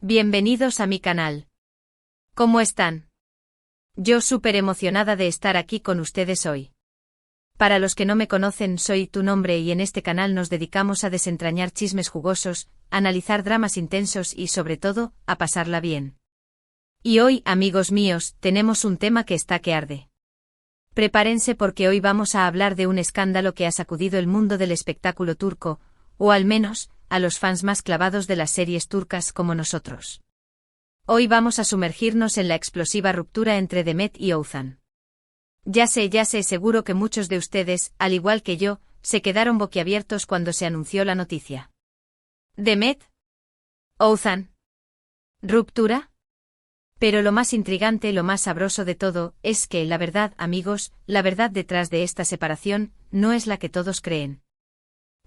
Bienvenidos a mi canal. ¿Cómo están? Yo súper emocionada de estar aquí con ustedes hoy. Para los que no me conocen, soy Tu Nombre y en este canal nos dedicamos a desentrañar chismes jugosos, analizar dramas intensos y sobre todo, a pasarla bien. Y hoy, amigos míos, tenemos un tema que está que arde. Prepárense porque hoy vamos a hablar de un escándalo que ha sacudido el mundo del espectáculo turco, o al menos, a los fans más clavados de las series turcas como nosotros. Hoy vamos a sumergirnos en la explosiva ruptura entre Demet y Oğuzhan. Ya sé, seguro que muchos de ustedes, al igual que yo, se quedaron boquiabiertos cuando se anunció la noticia. ¿Demet? ¿Oğuzhan? ¿Ruptura? Pero lo más intrigante, lo más sabroso de todo, es que, la verdad, amigos, la verdad detrás de esta separación, no es la que todos creen.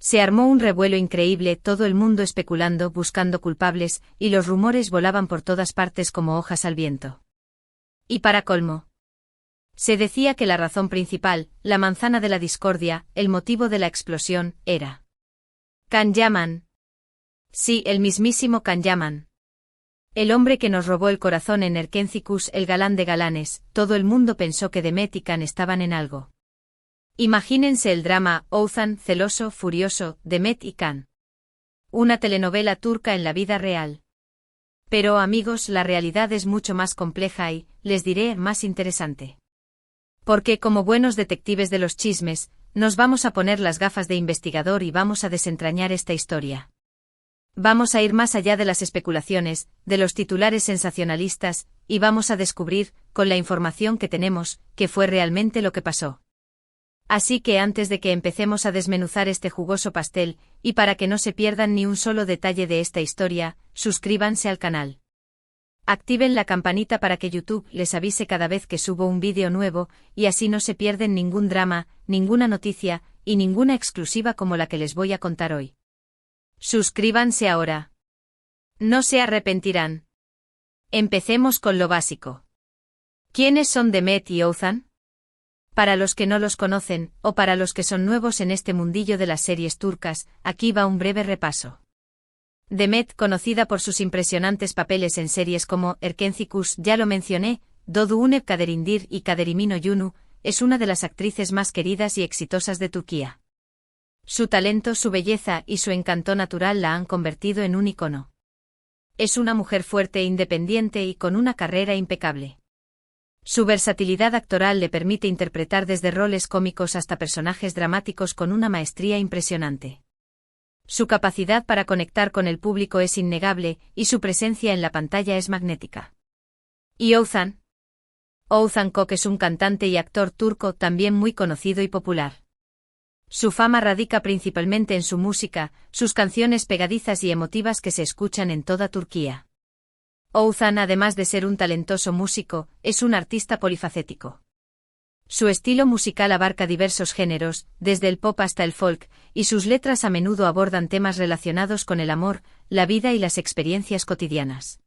Se armó un revuelo increíble, todo el mundo especulando, buscando culpables, y los rumores volaban por todas partes como hojas al viento. Y para colmo, se decía que la razón principal, la manzana de la discordia, el motivo de la explosión, era Can Yaman. Sí, el mismísimo Can Yaman. El hombre que nos robó el corazón en Erkencikus, el galán de galanes. Todo el mundo pensó que Demet y Can estaban en algo. Imagínense el drama, Oğuzhan, celoso, furioso, Demet y Can. Una telenovela turca en la vida real. Pero amigos, la realidad es mucho más compleja y, les diré, más interesante. Porque como buenos detectives de los chismes, nos vamos a poner las gafas de investigador y vamos a desentrañar esta historia. Vamos a ir más allá de las especulaciones, de los titulares sensacionalistas, y vamos a descubrir, con la información que tenemos, qué fue realmente lo que pasó. Así que antes de que empecemos a desmenuzar este jugoso pastel, y para que no se pierdan ni un solo detalle de esta historia, suscríbanse al canal. Activen la campanita para que YouTube les avise cada vez que subo un vídeo nuevo, y así no se pierden ningún drama, ninguna noticia, y ninguna exclusiva como la que les voy a contar hoy. Suscríbanse ahora. No se arrepentirán. Empecemos con lo básico. ¿Quiénes son Demet y Oğuzhan? Para los que no los conocen, o para los que son nuevos en este mundillo de las series turcas, aquí va un breve repaso. Demet, conocida por sus impresionantes papeles en series como Erkencikus, ya lo mencioné, Doğduğun Kaderindir y Kaderimino Yunu, es una de las actrices más queridas y exitosas de Turquía. Su talento, su belleza y su encanto natural la han convertido en un icono. Es una mujer fuerte e independiente y con una carrera impecable. Su versatilidad actoral le permite interpretar desde roles cómicos hasta personajes dramáticos con una maestría impresionante. Su capacidad para conectar con el público es innegable, y su presencia en la pantalla es magnética. ¿Y Oğuzhan? Oğuzhan Koç es un cantante y actor turco también muy conocido y popular. Su fama radica principalmente en su música, sus canciones pegadizas y emotivas que se escuchan en toda Turquía. Oğuzhan, además de ser un talentoso músico, es un artista polifacético. Su estilo musical abarca diversos géneros, desde el pop hasta el folk, y sus letras a menudo abordan temas relacionados con el amor, la vida y las experiencias cotidianas.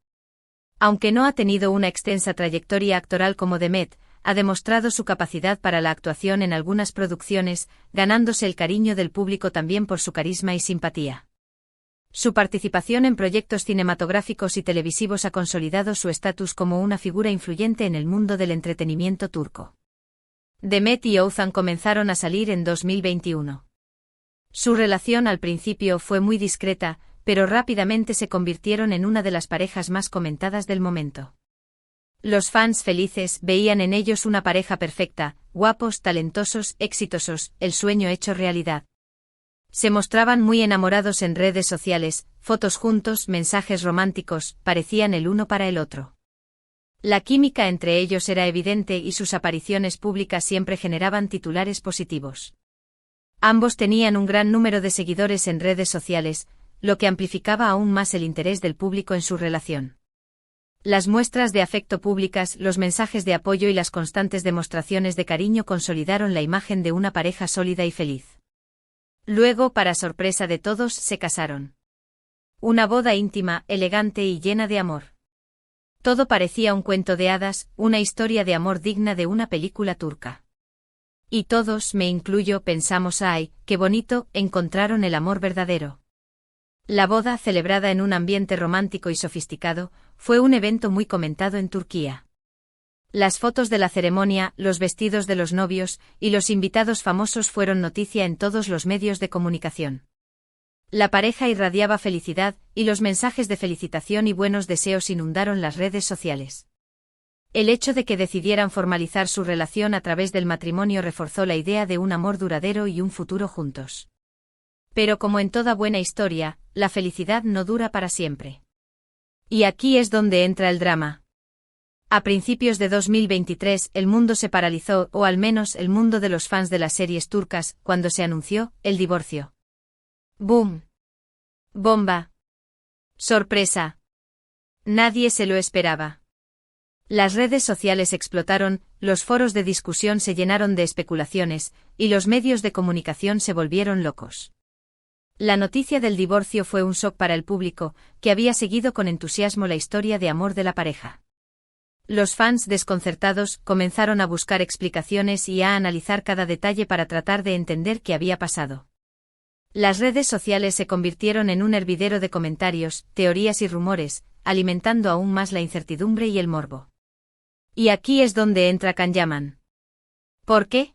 Aunque no ha tenido una extensa trayectoria actoral como Demet, ha demostrado su capacidad para la actuación en algunas producciones, ganándose el cariño del público también por su carisma y simpatía. Su participación en proyectos cinematográficos y televisivos ha consolidado su estatus como una figura influyente en el mundo del entretenimiento turco. Demet y Oğuzhan comenzaron a salir en 2021. Su relación al principio fue muy discreta, pero rápidamente se convirtieron en una de las parejas más comentadas del momento. Los fans felices veían en ellos una pareja perfecta, guapos, talentosos, exitosos, el sueño hecho realidad. Se mostraban muy enamorados en redes sociales, fotos juntos, mensajes románticos, parecían el uno para el otro. La química entre ellos era evidente y sus apariciones públicas siempre generaban titulares positivos. Ambos tenían un gran número de seguidores en redes sociales, lo que amplificaba aún más el interés del público en su relación. Las muestras de afecto públicas, los mensajes de apoyo y las constantes demostraciones de cariño consolidaron la imagen de una pareja sólida y feliz. Luego, para sorpresa de todos, se casaron. Una boda íntima, elegante y llena de amor. Todo parecía un cuento de hadas, una historia de amor digna de una película turca. Y todos, me incluyo, pensamos, ¡ay, qué bonito!, encontraron el amor verdadero. La boda, celebrada en un ambiente romántico y sofisticado, fue un evento muy comentado en Turquía. Las fotos de la ceremonia, los vestidos de los novios y los invitados famosos fueron noticia en todos los medios de comunicación. La pareja irradiaba felicidad, y los mensajes de felicitación y buenos deseos inundaron las redes sociales. El hecho de que decidieran formalizar su relación a través del matrimonio reforzó la idea de un amor duradero y un futuro juntos. Pero como en toda buena historia, la felicidad no dura para siempre. Y aquí es donde entra el drama. A principios de 2023 el mundo se paralizó, o al menos el mundo de los fans de las series turcas, cuando se anunció el divorcio. ¡Boom! ¡Bomba! ¡Sorpresa! Nadie se lo esperaba. Las redes sociales explotaron, los foros de discusión se llenaron de especulaciones, y los medios de comunicación se volvieron locos. La noticia del divorcio fue un shock para el público, que había seguido con entusiasmo la historia de amor de la pareja. Los fans, desconcertados, comenzaron a buscar explicaciones y a analizar cada detalle para tratar de entender qué había pasado. Las redes sociales se convirtieron en un hervidero de comentarios, teorías y rumores, alimentando aún más la incertidumbre y el morbo. Y aquí es donde entra Can Yaman. ¿Por qué?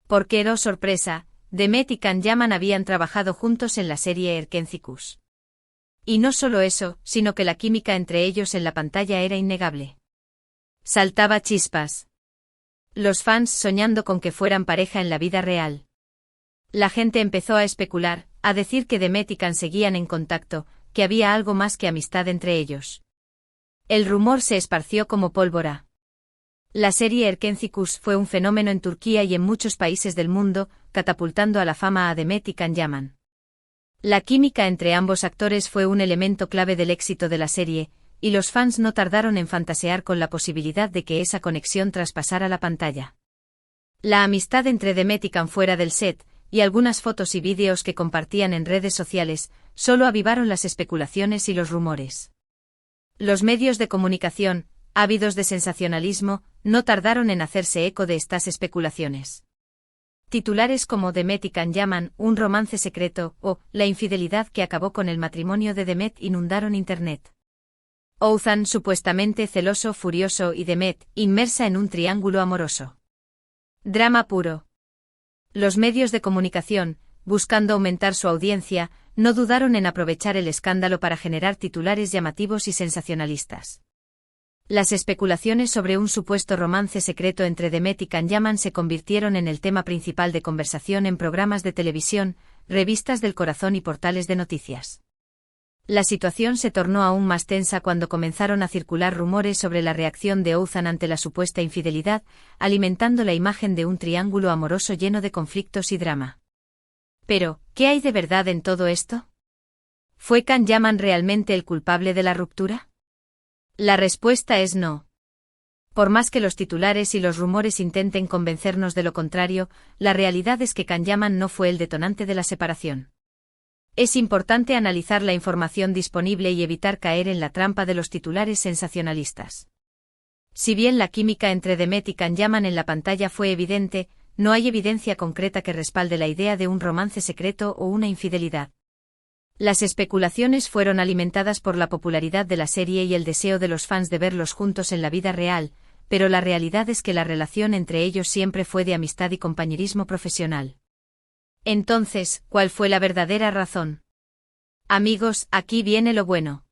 Porque, oh sorpresa, Demet y Can Yaman habían trabajado juntos en la serie Erkencikus. Y no solo eso, sino que la química entre ellos en la pantalla era innegable. Saltaba chispas. Los fans soñando con que fueran pareja en la vida real. La gente empezó a especular, a decir que Demet y Can seguían en contacto, que había algo más que amistad entre ellos. El rumor se esparció como pólvora. La serie Erkencikus fue un fenómeno en Turquía y en muchos países del mundo, catapultando a la fama a Demet y Can Yaman. La química entre ambos actores fue un elemento clave del éxito de la serie, y los fans no tardaron en fantasear con la posibilidad de que esa conexión traspasara la pantalla. La amistad entre Demet y Can fuera del set, y algunas fotos y vídeos que compartían en redes sociales, solo avivaron las especulaciones y los rumores. Los medios de comunicación, ávidos de sensacionalismo, no tardaron en hacerse eco de estas especulaciones. Titulares como Demet y Can Yaman, un romance secreto, o la infidelidad que acabó con el matrimonio de Demet inundaron Internet. Oğuzhan supuestamente celoso, furioso y Demet, inmersa en un triángulo amoroso. Drama puro. Los medios de comunicación, buscando aumentar su audiencia, no dudaron en aprovechar el escándalo para generar titulares llamativos y sensacionalistas. Las especulaciones sobre un supuesto romance secreto entre Demet y Can Yaman se convirtieron en el tema principal de conversación en programas de televisión, revistas del corazón y portales de noticias. La situación se tornó aún más tensa cuando comenzaron a circular rumores sobre la reacción de Oğuzhan ante la supuesta infidelidad, alimentando la imagen de un triángulo amoroso lleno de conflictos y drama. Pero, ¿qué hay de verdad en todo esto? ¿Fue Can Yaman realmente el culpable de la ruptura? La respuesta es no. Por más que los titulares y los rumores intenten convencernos de lo contrario, la realidad es que Can Yaman no fue el detonante de la separación. Es importante analizar la información disponible y evitar caer en la trampa de los titulares sensacionalistas. Si bien la química entre Demet y Can Yaman en la pantalla fue evidente, no hay evidencia concreta que respalde la idea de un romance secreto o una infidelidad. Las especulaciones fueron alimentadas por la popularidad de la serie y el deseo de los fans de verlos juntos en la vida real, pero la realidad es que la relación entre ellos siempre fue de amistad y compañerismo profesional. Entonces, ¿cuál fue la verdadera razón? Amigos, aquí viene lo bueno.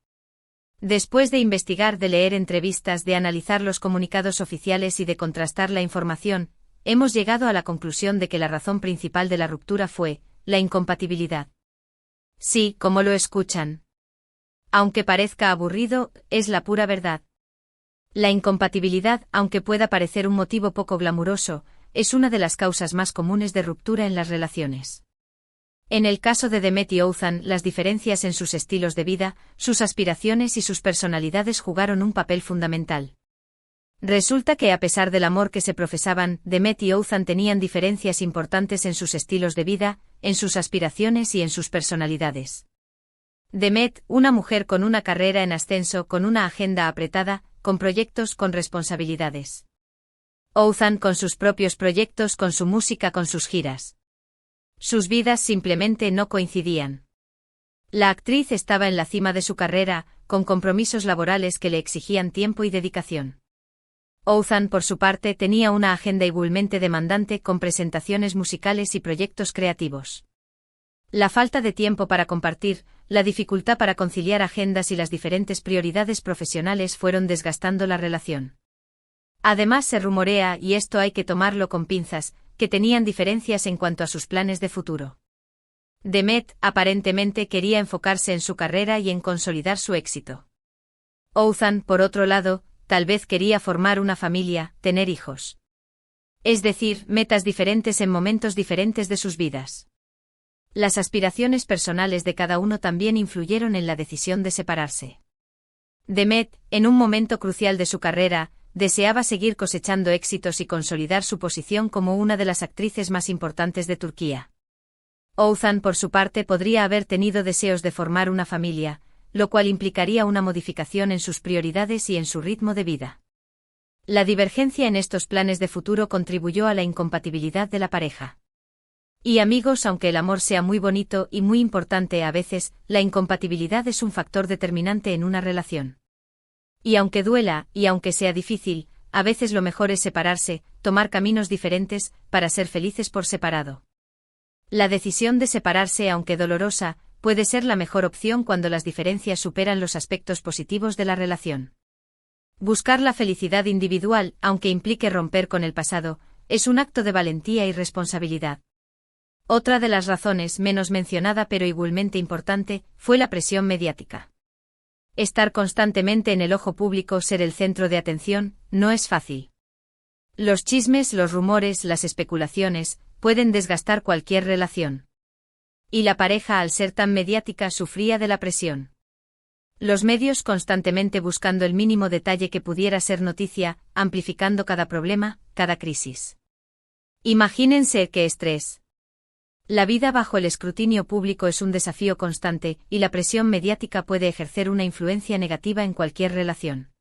Después de investigar, de leer entrevistas, de analizar los comunicados oficiales y de contrastar la información, hemos llegado a la conclusión de que la razón principal de la ruptura fue la incompatibilidad. Sí, como lo escuchan. Aunque parezca aburrido, es la pura verdad. La incompatibilidad, aunque pueda parecer un motivo poco glamuroso, es una de las causas más comunes de ruptura en las relaciones. En el caso de Demet y Oğuzhan, las diferencias en sus estilos de vida, sus aspiraciones y sus personalidades jugaron un papel fundamental. Resulta que a pesar del amor que se profesaban, Demet y Oğuzhan tenían diferencias importantes en sus estilos de vida, en sus aspiraciones y en sus personalidades. Demet, una mujer con una carrera en ascenso, con una agenda apretada, con proyectos, con responsabilidades. Oğuzhan con sus propios proyectos, con su música, con sus giras. Sus vidas simplemente no coincidían. La actriz estaba en la cima de su carrera, con compromisos laborales que le exigían tiempo y dedicación. Ouzhan, por su parte, tenía una agenda igualmente demandante con presentaciones musicales y proyectos creativos. La falta de tiempo para compartir, la dificultad para conciliar agendas y las diferentes prioridades profesionales fueron desgastando la relación. Además, se rumorea, y esto hay que tomarlo con pinzas, que tenían diferencias en cuanto a sus planes de futuro. Demet, aparentemente, quería enfocarse en su carrera y en consolidar su éxito. Ouzhan, por otro lado, tal vez quería formar una familia, tener hijos. Es decir, metas diferentes en momentos diferentes de sus vidas. Las aspiraciones personales de cada uno también influyeron en la decisión de separarse. Demet, en un momento crucial de su carrera, deseaba seguir cosechando éxitos y consolidar su posición como una de las actrices más importantes de Turquía. Ouzhan, por su parte, podría haber tenido deseos de formar una familia, lo cual implicaría una modificación en sus prioridades y en su ritmo de vida. La divergencia en estos planes de futuro contribuyó a la incompatibilidad de la pareja. Y amigos, aunque el amor sea muy bonito y muy importante a veces, la incompatibilidad es un factor determinante en una relación. Y aunque duela, y aunque sea difícil, a veces lo mejor es separarse, tomar caminos diferentes, para ser felices por separado. La decisión de separarse, aunque dolorosa, puede ser la mejor opción cuando las diferencias superan los aspectos positivos de la relación. Buscar la felicidad individual, aunque implique romper con el pasado, es un acto de valentía y responsabilidad. Otra de las razones, menos mencionada pero igualmente importante, fue la presión mediática. Estar constantemente en el ojo público, ser el centro de atención, no es fácil. Los chismes, los rumores, las especulaciones, pueden desgastar cualquier relación. Y la pareja, al ser tan mediática, sufría de la presión. Los medios constantemente buscando el mínimo detalle que pudiera ser noticia, amplificando cada problema, cada crisis. Imagínense qué estrés. La vida bajo el escrutinio público es un desafío constante, y la presión mediática puede ejercer una influencia negativa en cualquier relación.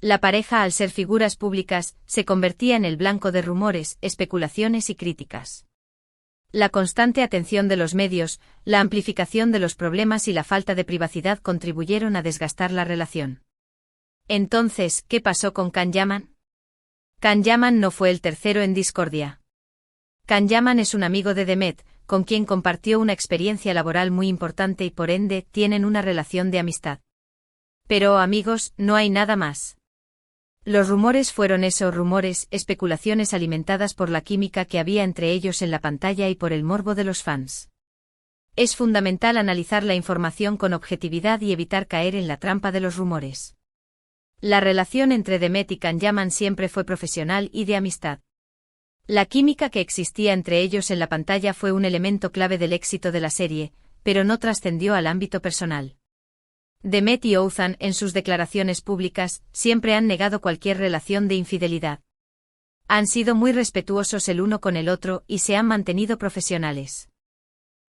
La pareja, al ser figuras públicas, se convertía en el blanco de rumores, especulaciones y críticas. La constante atención de los medios, la amplificación de los problemas y la falta de privacidad contribuyeron a desgastar la relación. Entonces, ¿qué pasó con Can Yaman? Can Yaman no fue el tercero en discordia. Can Yaman es un amigo de Demet, con quien compartió una experiencia laboral muy importante y por ende tienen una relación de amistad. Pero, amigos, no hay nada más. Los rumores fueron esos rumores, especulaciones alimentadas por la química que había entre ellos en la pantalla y por el morbo de los fans. Es fundamental analizar la información con objetividad y evitar caer en la trampa de los rumores. La relación entre Demet y Can Yaman siempre fue profesional y de amistad. La química que existía entre ellos en la pantalla fue un elemento clave del éxito de la serie, pero no trascendió al ámbito personal. Demet y Ouzhan, en sus declaraciones públicas, siempre han negado cualquier relación de infidelidad. Han sido muy respetuosos el uno con el otro y se han mantenido profesionales.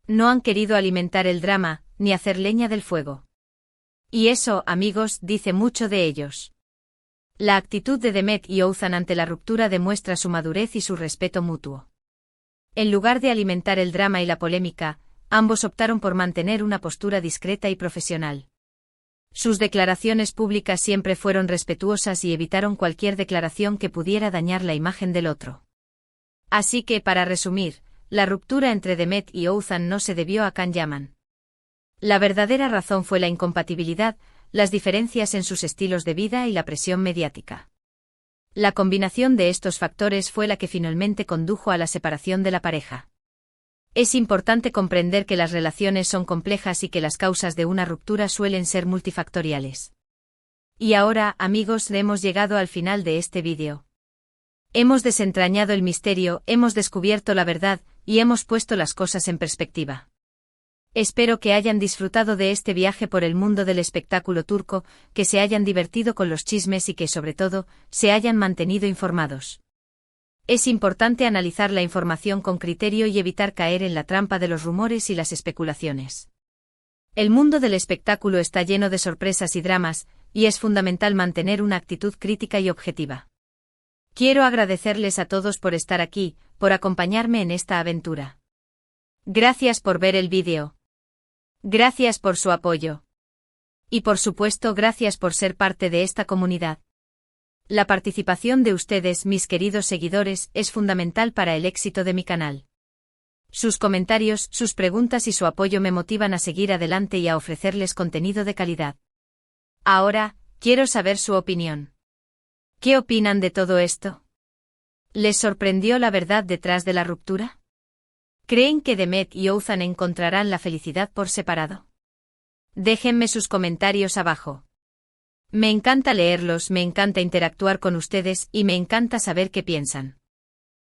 No han querido alimentar el drama, ni hacer leña del fuego. Y eso, amigos, dice mucho de ellos. La actitud de Demet y Ouzhan ante la ruptura demuestra su madurez y su respeto mutuo. En lugar de alimentar el drama y la polémica, ambos optaron por mantener una postura discreta y profesional. Sus declaraciones públicas siempre fueron respetuosas y evitaron cualquier declaración que pudiera dañar la imagen del otro. Así que, para resumir, la ruptura entre Demet y Ouzhan no se debió a Can Yaman. La verdadera razón fue la incompatibilidad, las diferencias en sus estilos de vida y la presión mediática. La combinación de estos factores fue la que finalmente condujo a la separación de la pareja. Es importante comprender que las relaciones son complejas y que las causas de una ruptura suelen ser multifactoriales. Y ahora, amigos, hemos llegado al final de este vídeo. Hemos desentrañado el misterio, hemos descubierto la verdad, y hemos puesto las cosas en perspectiva. Espero que hayan disfrutado de este viaje por el mundo del espectáculo turco, que se hayan divertido con los chismes y que, sobre todo, se hayan mantenido informados. Es importante analizar la información con criterio y evitar caer en la trampa de los rumores y las especulaciones. El mundo del espectáculo está lleno de sorpresas y dramas, y es fundamental mantener una actitud crítica y objetiva. Quiero agradecerles a todos por estar aquí, por acompañarme en esta aventura. Gracias por ver el vídeo. Gracias por su apoyo. Y por supuesto, gracias por ser parte de esta comunidad. La participación de ustedes, mis queridos seguidores, es fundamental para el éxito de mi canal. Sus comentarios, sus preguntas y su apoyo me motivan a seguir adelante y a ofrecerles contenido de calidad. Ahora, quiero saber su opinión. ¿Qué opinan de todo esto? ¿Les sorprendió la verdad detrás de la ruptura? ¿Creen que Demet y Ouzan encontrarán la felicidad por separado? Déjenme sus comentarios abajo. Me encanta leerlos, me encanta interactuar con ustedes y me encanta saber qué piensan.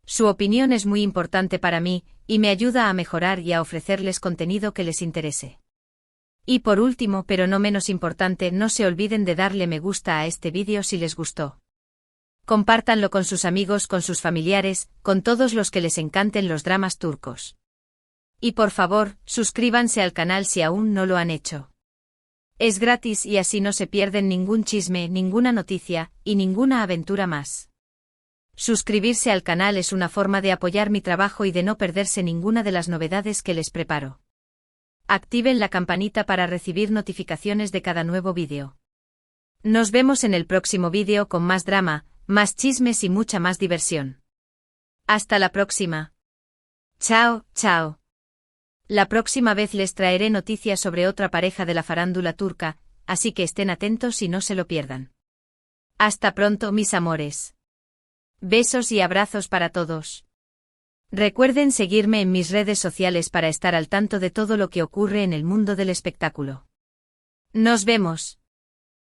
Su opinión es muy importante para mí, y me ayuda a mejorar y a ofrecerles contenido que les interese. Y por último, pero no menos importante, no se olviden de darle me gusta a este vídeo si les gustó. Compártanlo con sus amigos, con sus familiares, con todos los que les encanten los dramas turcos. Y por favor, suscríbanse al canal si aún no lo han hecho. Es gratis y así no se pierden ningún chisme, ninguna noticia, y ninguna aventura más. Suscribirse al canal es una forma de apoyar mi trabajo y de no perderse ninguna de las novedades que les preparo. Activen la campanita para recibir notificaciones de cada nuevo vídeo. Nos vemos en el próximo vídeo con más drama, más chismes y mucha más diversión. Hasta la próxima. Chao, chao. La próxima vez les traeré noticias sobre otra pareja de la farándula turca, así que estén atentos y no se lo pierdan. Hasta pronto, mis amores. Besos y abrazos para todos. Recuerden seguirme en mis redes sociales para estar al tanto de todo lo que ocurre en el mundo del espectáculo. Nos vemos.